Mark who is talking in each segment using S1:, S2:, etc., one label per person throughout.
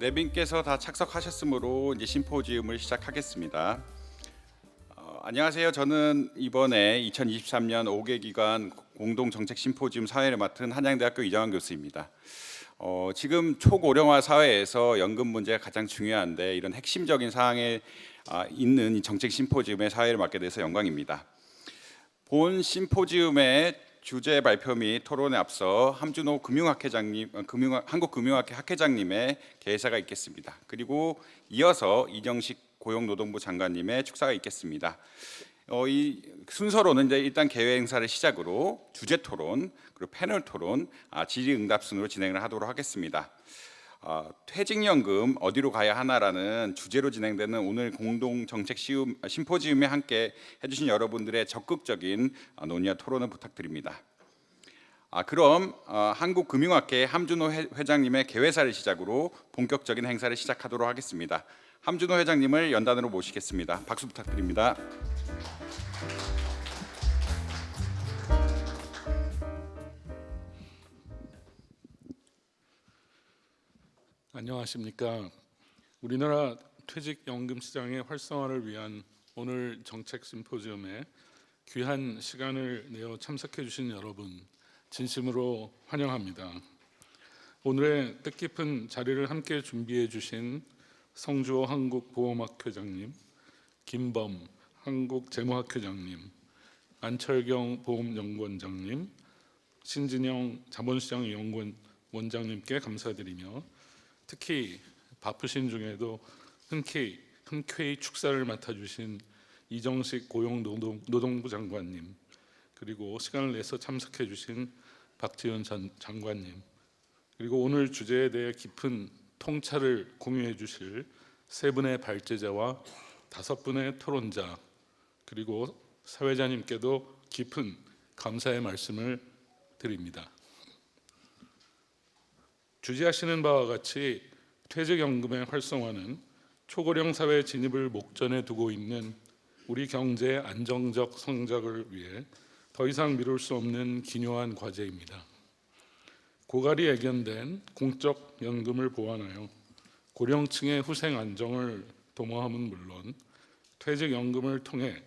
S1: 레빈께서 다 착석하셨으므로 이제 심포지움을 시작하겠습니다. 안녕하세요. 저는 이번에 2023년 5개 기관 공동 정책 심포지움 사회를 맡은 한양대학교 이정환 교수입니다. 지금 초고령화 사회에서 연금 문제가 가장 중요한데 이런 핵심적인 사항에 있는 이 정책 심포지움의 사회를 맡게 돼서 영광입니다. 본 심포지움의 주제 발표 및 토론에 앞서 함준호 금융학회장님, 한국금융학회 학회장님의 개사가 있겠습니다. 그리고 이어서 이정식 고용노동부 장관님의 축사가 있겠습니다. 이 순서로는 이제 일단 개회 행사를 시작으로 주제 토론, 그리고 패널 토론, 질의응답 순으로 진행을 하도록 하겠습니다. 퇴직연금 어디로 가야 하나라는 주제로 진행되는 오늘 공동 정책 심포지움에 함께 해주신 여러분들의 적극적인 논의와 토론을 부탁드립니다. 그럼 한국금융학회 함준호 회장님의 개회사를 시작으로 본격적인 행사를 시작하도록 하겠습니다. 함준호 회장님을 연단으로 모시겠습니다. 박수 부탁드립니다.
S2: 안녕하십니까. 우리나라 퇴직연금 시장의 활성화를 위한 오늘 정책 심포지움에 귀한 시간을 내어 참석해 주신 여러분 진심으로 환영합니다. 오늘의 뜻깊은 자리를 함께 준비해 주신 성주호 한국보험학회장님, 김범 한국재무학회장님, 안철경 보험연구원장님, 신진영 자본시장연구원 원장님께 감사드리며 특히 바쁘신 중에도 흔쾌히 축사를 맡아주신 이정식 고용노동부 장관님, 그리고 시간을 내서 참석해 주신 박지원 장관님, 그리고 오늘 주제에 대해 깊은 통찰을 공유해 주실 세 분의 발제자와 5분의 토론자, 그리고 사회자님께도 깊은 감사의 말씀을 드립니다. 주지하시는 바와 같이 퇴직연금의 활성화는 초고령 사회 진입을 목전에 두고 있는 우리 경제의 안정적 성장을 위해 더 이상 미룰 수 없는 기묘한 과제입니다. 고갈이 애견된 공적 연금을 보완하여 고령층의 후생 안정을 도모함은 물론 퇴직연금을 통해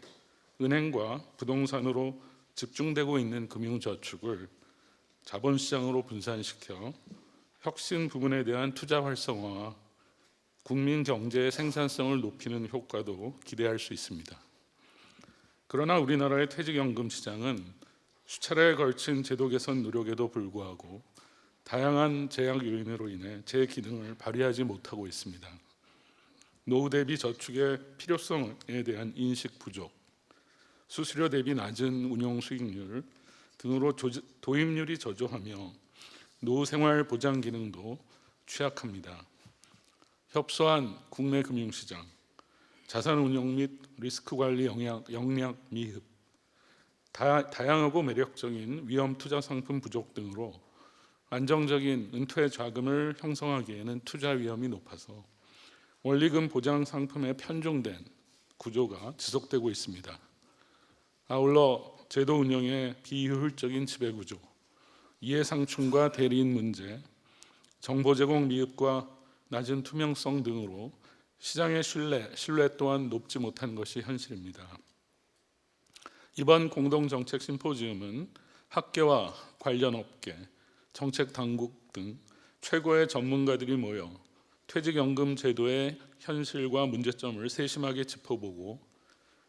S2: 은행과 부동산으로 집중되고 있는 금융저축을 자본시장으로 분산시켜 혁신 부분에 대한 투자 활성화와 국민 경제의 생산성을 높이는 효과도 기대할 수 있습니다. 그러나 우리나라의 퇴직연금 시장은 수차례에 걸친 제도 개선 노력에도 불구하고 다양한 제약 요인으로 인해 제 기능을 발휘하지 못하고 있습니다. 노후 대비 저축의 필요성에 대한 인식 부족, 수수료 대비 낮은 운용 수익률 등으로 도입률이 저조하며 노후 생활 보장 기능도 취약합니다. 협소한 국내 금융시장, 자산 운용 및 리스크 관리 역량 미흡, 다양하고 매력적인 위험 투자 상품 부족 등으로 안정적인 은퇴 자금을 형성하기에는 투자 위험이 높아서 원리금 보장 상품에 편중된 구조가 지속되고 있습니다. 아울러 제도 운영의 비효율적인 지배 구조, 이해상충과 대리인 문제, 정보 제공 미흡과 낮은 투명성 등으로 시장의 신뢰 또한 높지 못한 것이 현실입니다. 이번 공동정책 심포지움은 학계와 관련 업계, 정책 당국 등 최고의 전문가들이 모여 퇴직연금 제도의 현실과 문제점을 세심하게 짚어보고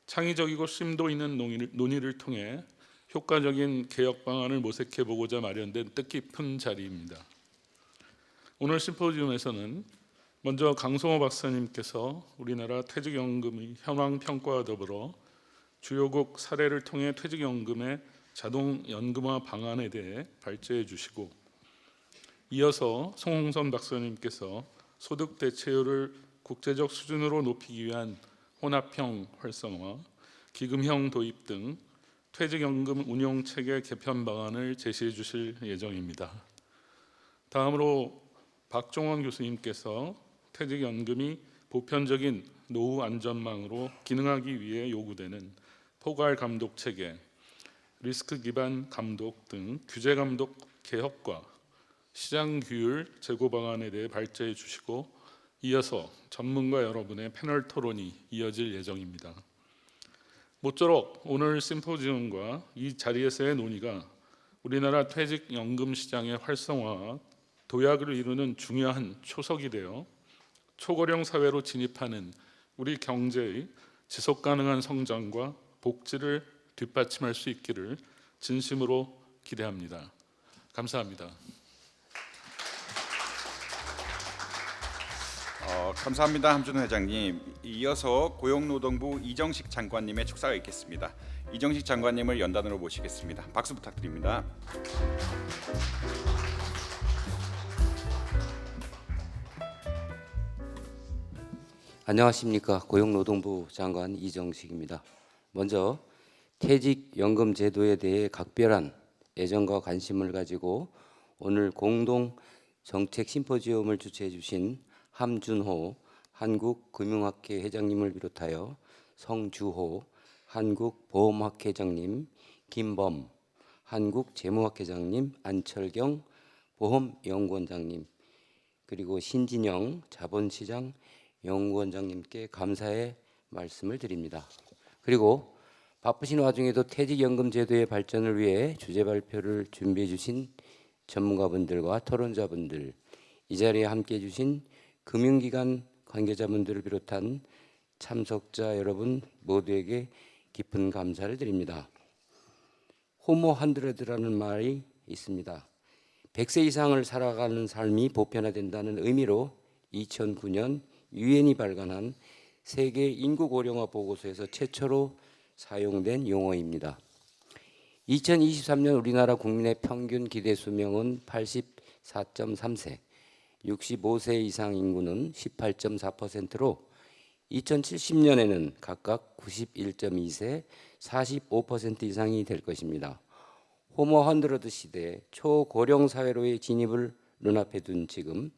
S2: 창의적이고 심도 있는 논의를 통해 효과적인 개혁 방안을 모색해보고자 마련된 뜻깊은 자리입니다. 오늘 심포지움에서는 먼저 강성호 박사님께서 우리나라 퇴직연금의 현황 평가와 더불어 주요국 사례를 통해 퇴직연금의 자동 연금화 방안에 대해 발제해 주시고, 이어서 송홍선 박사님께서 소득 대체율을 국제적 수준으로 높이기 위한 혼합형 활성화, 기금형 도입 등 퇴직연금 운용 체계 개편 방안을 제시해 주실 예정입니다. 다음으로 박종원 교수님께서 퇴직연금이 보편적인 노후 안전망으로 기능하기 위해 요구되는 포괄 감독 체계, 리스크 기반 감독 등 규제 감독 개혁과 시장 규율 제고 방안에 대해 발제해 주시고, 이어서 전문가 여러분의 패널 토론이 이어질 예정입니다. 모쪼록 오늘 심포지움과 이 자리에서의 논의가 우리나라 퇴직연금 시장의 활성화와 도약을 이루는 중요한 초석이 되어 초고령 사회로 진입하는 우리 경제의 지속가능한 성장과 복지를 뒷받침할 수 있기를 진심으로 기대합니다. 감사합니다.
S1: 감사합니다, 함준호 회장님. 이어서 고용노동부 이정식 장관님의 축사가 있겠습니다. 이정식 장관님을 연단으로 모시겠습니다. 박수 부탁드립니다.
S3: 안녕하십니까. 고용노동부 장관 이정식입니다. 먼저 퇴직연금 제도에 대해 각별한 애정과 관심을 가지고 오늘 공동 정책 심포지움을 주최해 주신 함준호 한국금융학회 회장님을 비롯하여 성주호 한국보험학회장님, 김범 한국재무학회장님, 안철경 보험연구원장님, 그리고 신진영 자본시장 연구원장님께 감사의 말씀을 드립니다. 그리고 바쁘신 와중에도 퇴직연금 제도의 발전을 위해 주제 발표를 준비해 주신 전문가분들과 토론자분들, 이 자리에 함께해 주신 금융기관 관계자분들을 비롯한 참석자 여러분 모두에게 깊은 감사를 드립니다. 호모 100라는 말이 있습니다. 100세 이상을 살아가는 삶이 보편화된다는 의미로 2009년 유엔이 발간한 세계 인구 고령화 보고서에서 최초로 사용된 용어입니다. 2023년 우리나라 국민의 평균 기대 수명은 84.3세, 65세 이상 인구는 18.4%로 2070년에는 각각 91.2세, 45% 이상이 될 것입니다. 호모 100 시대 초고령 사회로의 진입을 눈앞에 둔 지금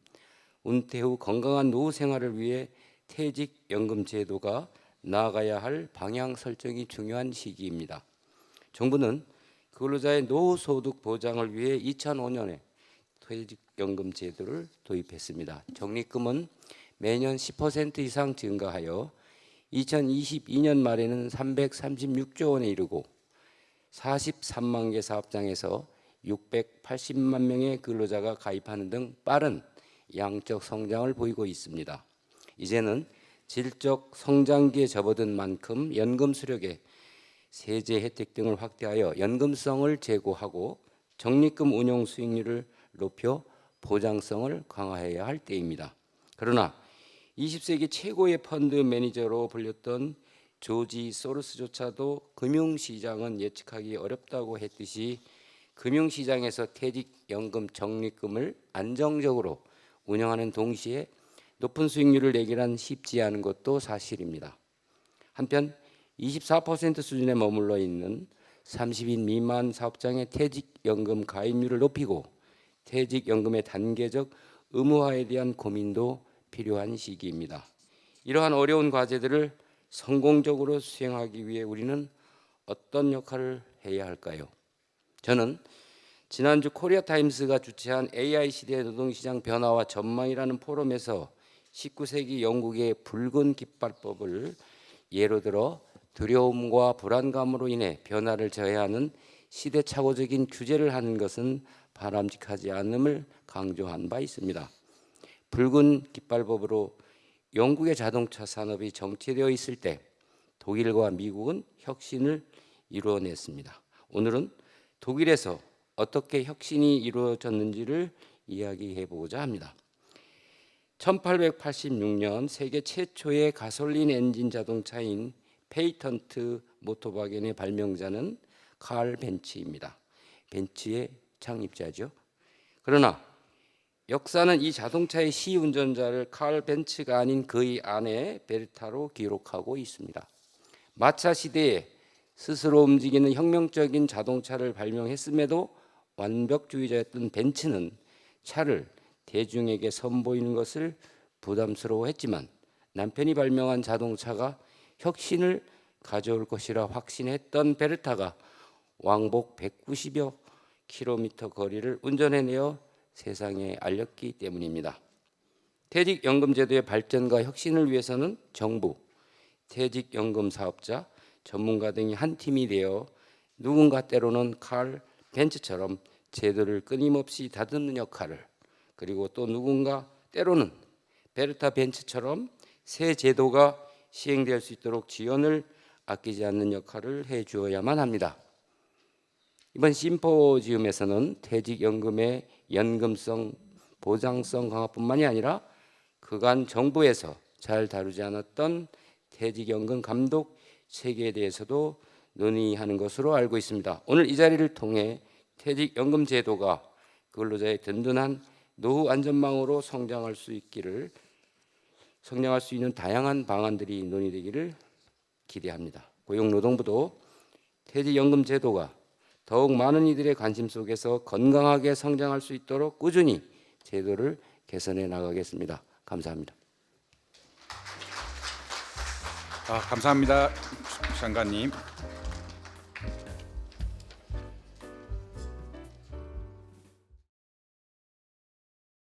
S3: 은퇴 후 건강한 노후 생활을 위해 퇴직연금 제도가 나아가야 할 방향 설정이 중요한 시기입니다. 정부는 근로자의 노후 소득 보장을 위해 2005년에 퇴직연금 제도를 도입했습니다. 적립금은 매년 10% 이상 증가하여 2022년 말에는 336조 원에 이르고 43만 개 사업장에서 680만 명의 근로자가 가입하는 등 빠른 양적 성장을 보이고 있습니다. 이제는 질적 성장기에 접어든 만큼 연금 수령의 세제 혜택 등을 확대하여 연금성을 제고하고 적립금 운용 수익률을 높여 보장성을 강화해야 할 때입니다. 그러나 20세기 최고의 펀드 매니저로 불렸던 조지 소로스조차도 금융시장은 예측하기 어렵다고 했듯이 금융시장에서 퇴직연금 적립금을 안정적으로 운영하는 동시에 높은 수익률을 내기란 쉽지 않은 것도 사실입니다. 한편 24% 수준에 머물러 있는 30인 미만 사업장의 퇴직연금 가입률을 높이고 퇴직연금의 단계적 의무화에 대한 고민도 필요한 시기입니다. 이러한 어려운 과제들을 성공적으로 수행하기 위해 우리는 어떤 역할을 해야 할까요? 저는 지난주 코리아타임스가 주최한 AI 시대 노동시장 변화와 전망이라는 포럼에서 19세기 영국의 붉은 깃발법을 예로 들어 두려움과 불안감으로 인해 변화를 저해하는 시대착오적인 규제를 하는 것은 바람직하지 않음을 강조한 바 있습니다. 붉은 깃발법으로 영국의 자동차 산업이 정체되어 있을 때 독일과 미국은 혁신을 이루어냈습니다. 오늘은 독일에서 어떻게 혁신이 이루어졌는지를 이야기해 보고자 합니다. 1886년 세계 최초의 가솔린 엔진 자동차인 페이턴트 모토바겐의 발명자는 칼 벤츠입니다. 벤츠의 창립자죠. 그러나 역사는 이 자동차의 시운전자를 칼 벤츠가 아닌 그의 아내 베르타로 기록하고 있습니다. 마차 시대에 스스로 움직이는 혁명적인 자동차를 발명했음에도 완벽주의자였던 벤츠는 차를 대중에게 선보이는 것을 부담스러워했지만 남편이 발명한 자동차가 혁신을 가져올 것이라 확신했던 베르타가 왕복 190여 킬로미터 거리를 운전해내어 세상에 알렸기 때문입니다. 퇴직연금제도의 발전과 혁신을 위해서는 정부, 퇴직연금 사업자, 전문가 등이 한 팀이 되어 누군가 때로는 칼 벤츠처럼 제도를 끊임없이 다듬는 역할을, 그리고 또 누군가 때로는 베르타 벤츠처럼 새 제도가 시행될 수 있도록 지원을 아끼지 않는 역할을 해주어야만 합니다. 이번 심포지움에서는 퇴직연금의 연금성, 보장성 강화뿐만이 아니라 그간 정부에서 잘 다루지 않았던 퇴직연금 감독 체계에 대해서도 논의하는 것으로 알고 있습니다. 오늘 이 자리를 통해 퇴직연금 제도가 근로자의 든든한 노후 안전망으로 성장할 수 있는 다양한 방안들이 논의되기를 기대합니다. 고용노동부도 퇴직연금 제도가 더욱 많은 이들의 관심 속에서 건강하게 성장할 수 있도록 꾸준히 제도를 개선해 나가겠습니다. 감사합니다.
S1: 감사합니다, 장관님.